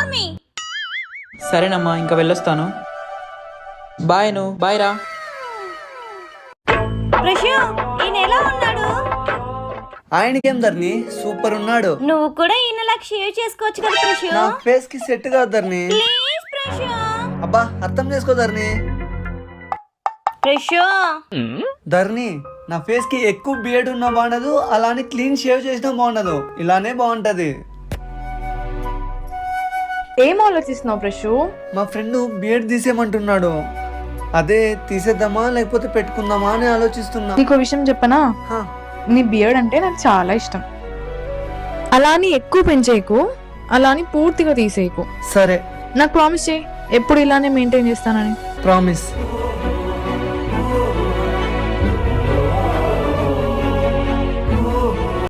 నోర్మి. సరేనమ్మా, ఇంకా వెళ్ళొస్తాను. బాయ్. బాయ్ రా. ప్రశు, ఈయన ఎలా ఉన్నాడు? ఆయనకేం ధర్ని, సూపర్ ఉన్నాడు. నువ్వు కూడా ఈయనలాగా షేవ్ చేసుకోవచ్చు కదా ప్రశు. నా ఫేస్ కి సెట్ కాదు ధర్ని. ప్లీజ్ ప్రశు. అబ్బా అర్థం చేసుకో ధర్ని. ప్రశు, ధర్ని, నా ఫేస్ కి ఎక్కువ బియర్డ్ ఉన్నా బాగుండదు, అలానే క్లీన్ షేవ్ చేసినా బాగుండదు, ఇలానే బాగుంటది. ఏం ఆలోచిస్తున్నావు ప్రశు? మా ఫ్రెండ్ బియర్డ్ తీసేయమంటున్నాడు. అదే తీసేద్దామా లేకపోతే పెట్టుకుందామా అని ఆలోచిస్తున్నా. నీకు విషయం చెప్పనా? హా, నీ బియర్డ్ అంటే నాకు చాలా ఇష్టం. అలా అని ఎక్కువ పెంచేయకు, అలా అని పూర్తిగా తీసేయకు. సరే నాకు ప్రామిస్ చేయి, ఎప్పుడు ఇలానే మెయింటైన్ చేస్తానని. ప్రామిస్.